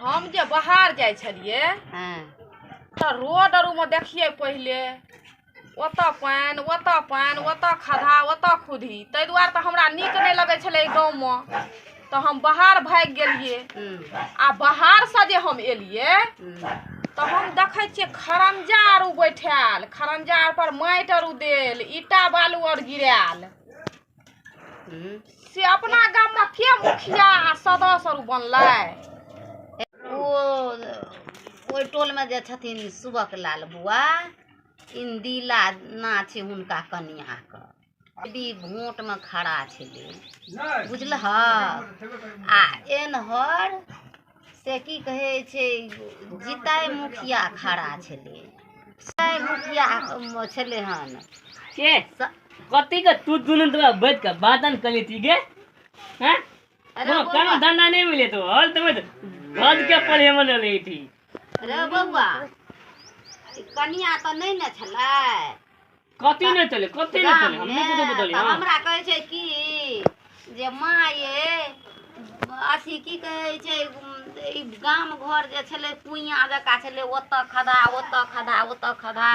हम जे बाहर जाय छलिए तो रोड आरू में देखिए पहले ओतऽ पानि ओतऽ खद्धा ओतऽ खुधी ताहि दुआरे तो हमरा नीक नहीं लगे छले गाँव में तो हम बाहर भाग गेलिए। आ बाहर से जे हम एलिए तो हम देखे छे खरंजा आरू बैठाल खरंजा आर पर माटि आरू देल ईटा बालू और गिराल से अपना गाँव में के मुखिया आ सदस्य आरू बनलै। ओइ टोल में जे छथिन सुबक लाल बुआ इंदिला ना छे हुनका कन्या क अभी वोट में खड़ा छे बुझलह। आ एनहर से की कहे छे जिताय मुखिया खड़ा छले जिताय मुखिया छले हन के कति के तू दुनु तो बैठ के बातन कली थी गे हैं कोनो काम धंधा नहीं मिले तो हल तो घर के पढ़े मन रही थी। रे बउआ कन्या तो नहीं न छलै कति नहीं चले हमने तो बदली हां हमरा कहे छे कि जे माँ ये अथी की कहे छे ई गाम घर जे छले कुइया जका छले ओतऽ खदा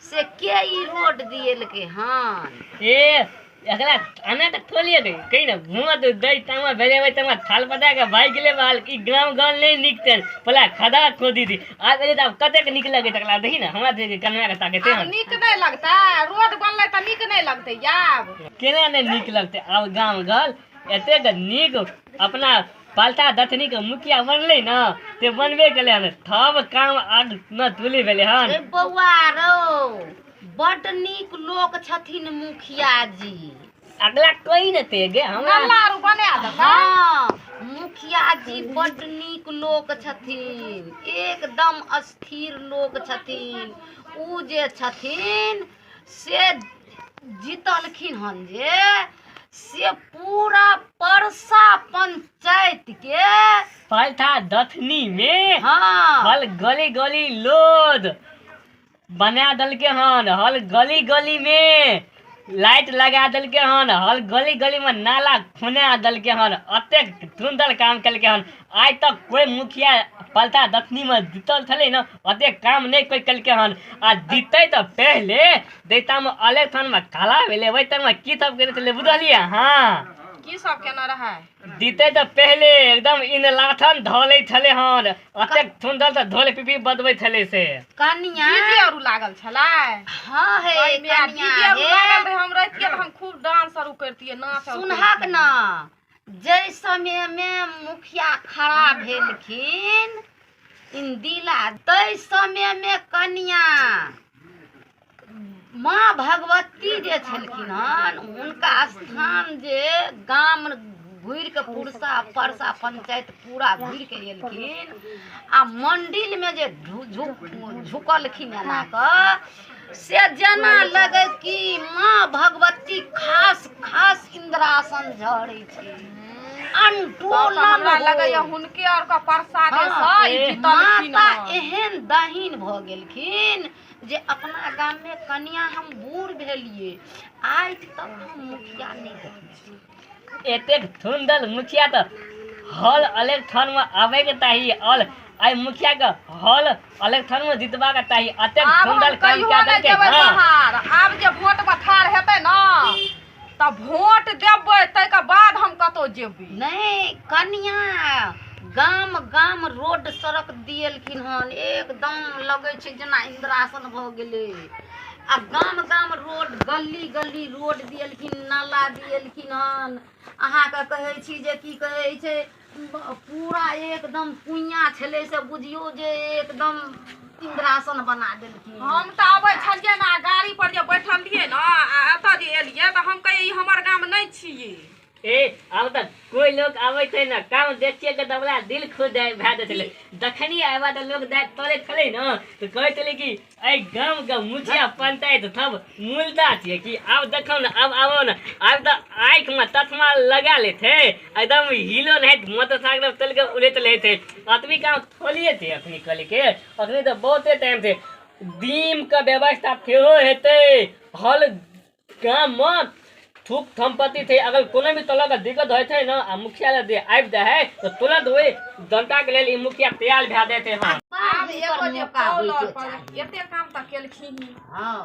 से के ई रोड दिएल के हन ए एकरा आने त खोलिए दे कहीं ना घुमा तो दई तामा भेले तामा थाल पता के भाई गेले बाल की ग्राम गाल नहीं निकते पला खदा खोदी थी आ गए त कते के निक लगे तकला देखी ना हमरा दे कन्या के ताके ते निक नहीं लगता रोड बनले त निक नहीं लगते याब केना नहीं निक लगते अब गांव गल एते के निक अपना पालता दथनी के मुखिया बनले ना ते बनबे केले हन थब काम आग न तुली भेले हन। ए बउआ रो बड नीक लोक छथिन मुखिया जी अगला कोई न ते गे हमरा नल्लारू बना दे। हां मुखिया जी बड नीक लोक छथिन एकदम अस्थिर लोक छथिन। उ जे छथिन से जीतलखिन हन जे से पूरा परसा पंचायत के पालता दथनी में हाँ हल गली गली लोद बना दल के हन हल गली गली में लाइट लगा दल के हन हल गली गली में नाला खुना दल के हन अते सुंदर काम कल के हन। आज तक कोई मुखिया पलता दक्षिणी में जीतल थले न अते काम नहीं कोई कल के हन। आ जीते तो पहले देता में इलेक्शन में काला भेले वही तक में की सब करे थले बुझलिए। हां की सब केना रहा जीते तो पहले एकदम इन लाठन धोले थले हन अते सुंदर से धोले पिपी बदबै थले से कन्या डीजे आरू लागल छलै। हां है कन्या डीजे आरू लागल रहे हम रहतिए त हम खूब डांस आरू करतिए नाच आरू सुनहक ना जय समय में मुखिया खड़ा भेलखिन इंदिला तै समय में कन्या माँ भगवती जे छलखिन हन उनका स्थान जे गाम घुर के परसा पंचायत पूरा घुर के एलखिन आ मंदिर में जे झुकलखिन एना क से जना लगे कि माँ भगवती खास इंद्रासन झड़े छे अंटोलन लगे हुनके और का प्रसादे से जीतलखिन माता एहन दहीन भ गेलखिन जे अपना गांव में कन्या हम बूढ़ भेलिए आज तक हम मुखिया नहीं देखले एते सुंदर मुखिया तो हल इलेक्शन में आवे के ताही और आई मुखिया का हल इलेक्शन में जितवा का ताही अते सुंदर काम क्या दे के बाहर अब जे वोट में ठाड़ हेतै ना त वोट देबै तै के बाद हम कतो जेबै नहीं कन्या गाम रोड सड़क दिएलखिन हन एकदम लगे छे जना इंद्रासन भ गेले। आ गाम रोड गली रोड दिएलखिन नाला दिएलखिन हन अहाँ के कहे छी जे की कहे छे पूरा एकदम कुइया छले से बुझियो जे एकदम इंद्रासन बना देलखिन। हम त आबै छलिए ना गाड़ी पर जे बैठलिए ना एत जे एलिए त हम कहे ई हमर गाम नहीं छिए। ए अब तक कोई लोग आवे थे ना काम देखिए के दबला दिल खुद भै देले दखनी आवा त लोग दा तोरे खले न तो कहै छले कि ए गांव का मुखिया पंचायत सब मूलदा छे कि अब देखो ना अब आवो ना अब त आंख में तस्मा लगा ले थे एकदम हिलो नहीं मोटरसाइकिल चल के उड़े चले थे आदमी काम खोलिए थे अपनी कल के अखनी तो बहुते टाइम से दीम का व्यवस्था थियो हेते हल गांव में थूक थम्पति थे अगर कोनो भी तरह का दिक्कत होय थे ना आ मुखिया ले दे आबि दे है तो तुरंत ओए जनता के लेल ई मुखिया तैयार भए देते हैं। आब एगो जे मौका पोल होइके और पर चाही। एते काम त केलखिन ही। हाँ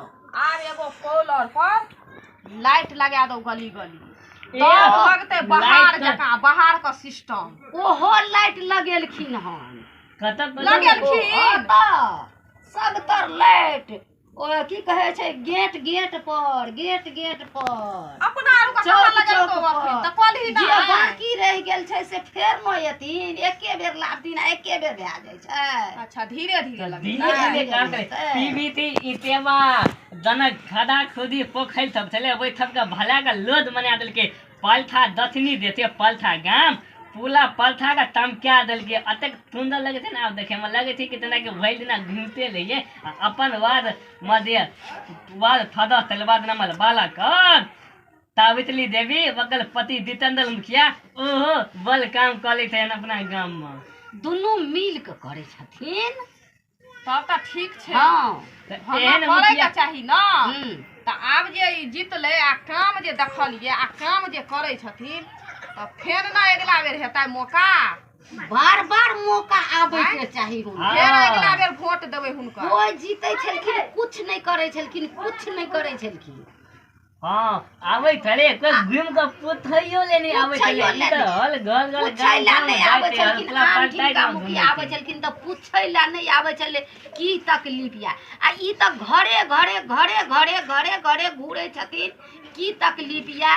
आब एगो पोल और पर लाइट लगा दो गली गली ए, तब लगते बाहर लाइट का- जका बाहर का सिस्टम। ओहो लाइट लगेलखिन हन कतक लगेलखिन। सब तर लाइट ओ की कहे छै गेट गेट पर अपना आरु का चौक कहाँ लगा चौक दो पर। अखन त कलही जे ना बाकी रह गेल छै से फेर न एथिन एके बेर लाबथिन आ एके बेर भए जाइ छै। अच्छा धीरे धीरे लगे धीरे धीरे काम करे पीबीटी इतेवा जनक खदा खुदी पोखरि सब छले ओइ सब के भला का लोद बना देलके पलथा दथनी देते पलथा गाम पूरा पलथा का तमका देलके अतेक सुंदर लगे थे ना अब देखे में लगे थे कि तना के भइल दिना घूमते रहिए अपन वाद मध्य वाद फदा तलवाद नमल बाला कर सावित्री देवी बगल पति जितेंद्र मुखिया ओहो बल काम कले थे अपना गाम में दुनू मिल के करे छथिन। तब त ठीक छै। हाँ हमरा एहन करे मुखिया के चाही ना हम्म। त आब जे ई जीतले आ काम जे देखलिए आ काम जे करे छथिन त फेर ना अगला बेर हेतै मौका। बार बार मौका आबै के चाही हुनका। फेर अगला बेर वोट देबै हुनका। कोई जीते छलखिन कुछ नहीं करे छलखिन। हाँ आवे थले कोई घूम के पुथइयो लेने आवे थले पुछैयो ई त हल घर घर पूछै ला नहीं आबै छलखिन हल्का आम पंचायत जिनका में मुखिया घूमै आबै छै। छलखिन त पूछै ला नहीं आबै छले की तकलीफ या आ ई त घरे घूरे छथिन की तकलीफ या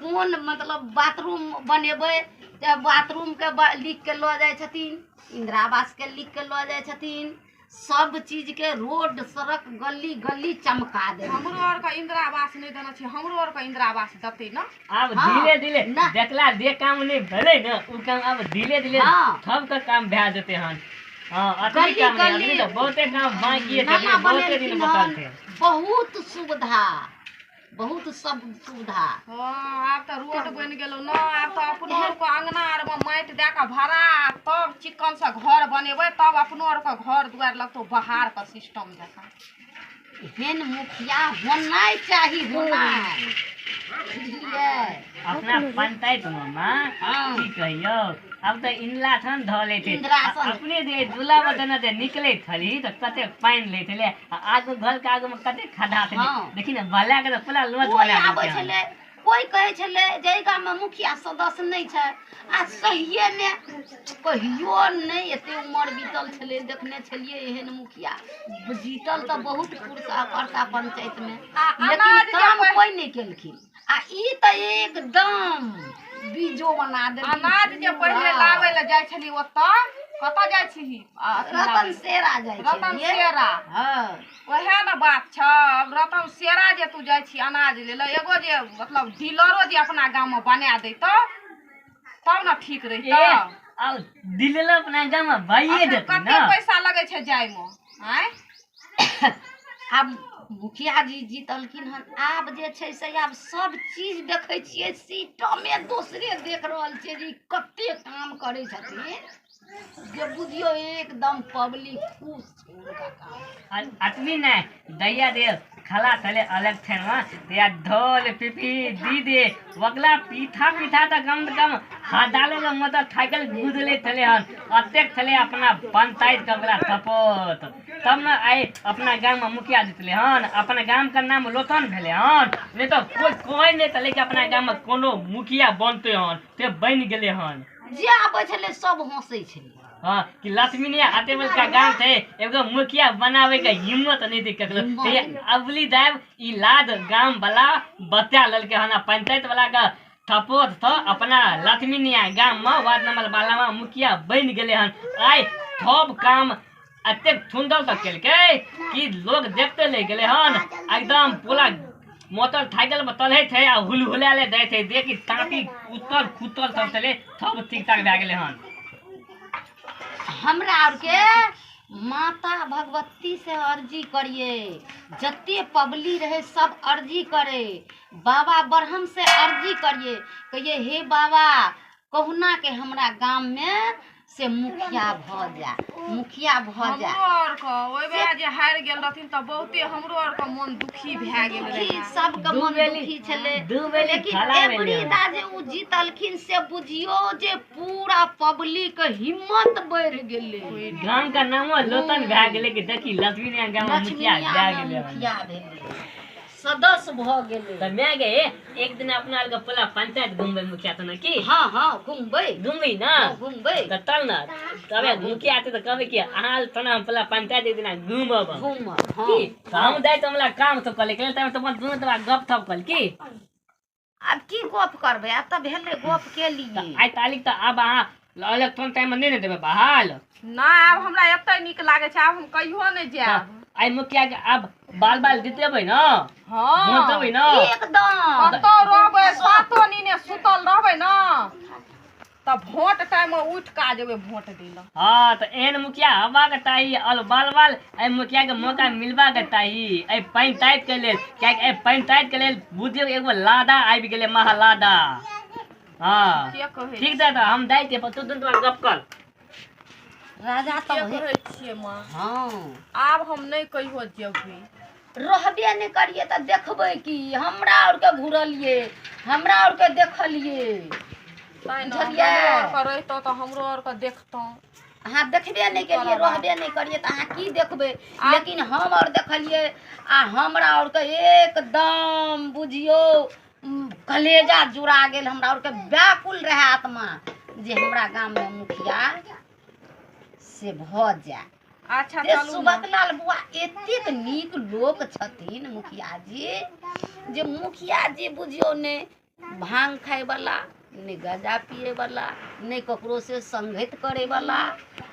कोन मतलब बाथरूम बनेबै त बाथरूम के लिख के ल जाय छथिन इंदिरा आवास के लिख के ल जाय छथिन सब चीज के रोड सड़क गली गली चमका दे। हमरो और का इंदिरा आवास नहीं देना छै हमरो और का इंदिरा आवास देते ना। अब हाँ, धीरे धीरे ना। देखला जे काम नहीं भले ना उ काम अब धीरे धीरे हाँ। सब का काम भए जेते हन। हां अतनी गली काम नहीं गली अभी तो बहुते काम बाकी है नया बहुते दिन बनेलखिन बतल हन, थे। बहुत सुविधा बहुत सब सुविधा। हाँ आब त रोड बन गेलो ना आब त अपनो और को अंगना आर में माटि दे के भरा तब चिकन से घर बनेबै तब अपनो और के घर दुआर लगतो बाहर का सिस्टम जका। हेन मुखिया होना चाहिए होना बुझलिए। अपना पंचायत में मां हाँ। की कहियो अब तो इनला थन धले थे इंद्रासन। अपने दे दूल्हा बदन दे निकले थली तो कते पानी ले थले आगू घर के आगू में कते खड्डा थे हाँ। देखी ना भला के तो पूरा लोद कोई बना आबै देते छले कोई कहे छले जे गाम में मुखिया सदस्य नहीं छै आ सहिए में कहियो नहीं एते उम्र बीतल छले देखने छलिए एहन मुखिया जीतल तो बहुत पुरसा परसा पंचायत में लेकिन अनाज जे काम पहि- कोई नहीं केलखिन आ ई त एकदम बीजो बना दे अनाज जे पहिले लाबै ले जाय छली ओतऽ कतऽ जाय छी रतन सेरा जाइ रतन छलिए। सेरा हाँ ओहे न बात छ रतन सेरा जे तू जाय छी अनाज ले ले एगो जे मतलब डीलरो जे अपना गांव में बना देत तब न ठीक ए रहित। अब दिलला अपना गांव में भाइये देते कते ना पैसा लगे छै जाय में आय आब मुखिया जी जीतलखिन हन आब जे छै से आब सब चीज देखै छियै सीटमे दोसरे देख रहल छियै जे कते काम करै छथिन जे बुझियो एकदम पब्लिक खुश छै हुनका काम। अतनी ने दैया दे खला थले अलग थे ना या ढोल पिपी दी दे वगला पीठा पीठा त कम से कम हादाले के मतलब साइकिल गुदले थले हन अतेक थले अपना पंचायत कबला सपोर्ट तब न आए अपना गांव में मुखिया जीतले हन अपना गांव का नाम लोतन भेले हन नहीं तो कोई नहीं तले के अपना गांव में कोनो मुखिया बनते हन ते बन गेले हन। जे आबै छलै सब हंसै छलै। हाँ कि लक्ष्मी ने आतेवल का गांव थे एगो मुखिया बनावे का हिम्मत नहीं थी ककरो ते अबली दाब ई लाद गांव वाला बता ललके हना पंचायत वाला का सपोर्ट था अपना लक्ष्मी ने गांव में वार्ड नंबर वाला में मुखिया बन गेले हन आय सब काम अतेक सुंदर तक केलके कि लोग देखते ले गेले हन एकदम पूरा मोटर साइकिल में तले थे आ हुलहुला ले दे थे देखी तांती उतर खुतर सब चले सब ठीक ठाक भए गेले हन। हमरा और के माता भगवती से अर्जी करिए जते पबली रहे सब अर्जी करे बाबा ब्रह्म से अर्जी करिए कहिए हे बाबा कहुना के हमरा गांव में से मुखिया भ जा, मुखिया भ जा। हमरो और का ओइ बेरा जे हारि गेल रहथिन त बहुते हमरो और का मन दुखी भए गेल रहे। सबके मन दुखी छले, लेकिन एबरी दा जे उ जीतलखिन से बुझियो जे पूरा पब्लिक हिम्मत बढ़ गेले। गांव का नाम लोतन भए गेले कि देखी लक्ष्मी ने गांव मुखिया भए गेले, मुखिया भेले, सदस्य भ गेले। त मैं गे एक दिन अपना आर के पूरा पंचायत घूमबे मुखिया तो न की। हां हां घूमबे, घूमबी ना, घूमबे त चल ना तबे मुखिया आते त कहबे कि अहाँ तना पूरा पंचायत एक दिन घूमब घूम। हां की हम जाय त हमरा काम तो कले के तब तो दुनु तबा गप थप कल की। अब की गप करबे, अब त भेले गप के लिए। आई तारीख त अब अहाँ इलेक्शन टाइम में नहीं देबे बहाल ना। अब हमरा एते निक लागे छै, अब हम कहियो नहीं जाब। आई मुखिया के अब बाल बाल जितेबै न, हां वोट देबै न, एकदम कतो रहबै सातो नीने सुतल रहबै न त वोट टाइम में उठ का जेबै वोट देला। हाँ तो एहन मुखिया हवा के ताही और बाल बाल ए मुखिया के मौका मिलवा के ताही ए पंचायत के लेल, क्या ए पंचायत के लेल बुझियो एगो लादा आबि गेले महालादा। हाँ के कहे ठीक है, तो हम जाय के तू दुन गप कर राजा के तो कहे छियै मां। हां आब हम नहीं कहियो जेबै। रहबे नहीं करिए त देखबै कि हमरा और के घुरलिए, हमरा और के देखलिए। ताई ना बुझलियै? हमरो और का रहितो त हमरो और का देखतौ। अहाँ देखबे नहीं करिए, रहबे नहीं करिए त अहाँ की देखबै। लेकिन हम और देखलिए आ हमरा और के एकदम बुझियो कलेजा जुड़ा गेल। हमरा और के व्याकुल रहे आत्मा जे हमरा गांव में मुखिया से भ जाए। अच्छा जे चलू ना। सुबकलाल बुआ एतेक नीक लोक छथिन मुखिया जी, जे मुखिया जी बुझियो ने भांग खाए वाला, ने गांजा पिए वाला, ने ककरो से संगत करे वाला,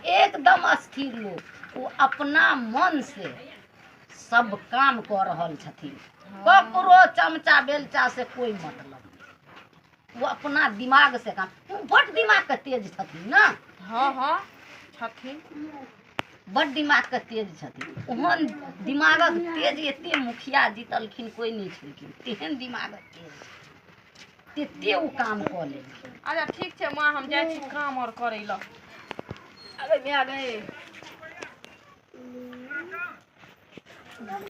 एकदम स्थिर लोग। वो अपना मन से सब काम कर रहल छथिन, ककरो चमचा बेलचा से कोई मतलब नहीं। वो अपना दिमाग से काम, वो बड़ दिमाग के तेज छथिन ना। हां हां छथिन, बड़ दिमाग के तेज छथिन। ओहन दिमागक तेज एते मुखिया जीतलखिन कोई नहीं छलखिन, तेहन दिमागक तेज तेते उ काम कऽ लेलखिन। अच्छा ठीक छै मां, हम जाइ छी काम और करै ल। अबे भए गए।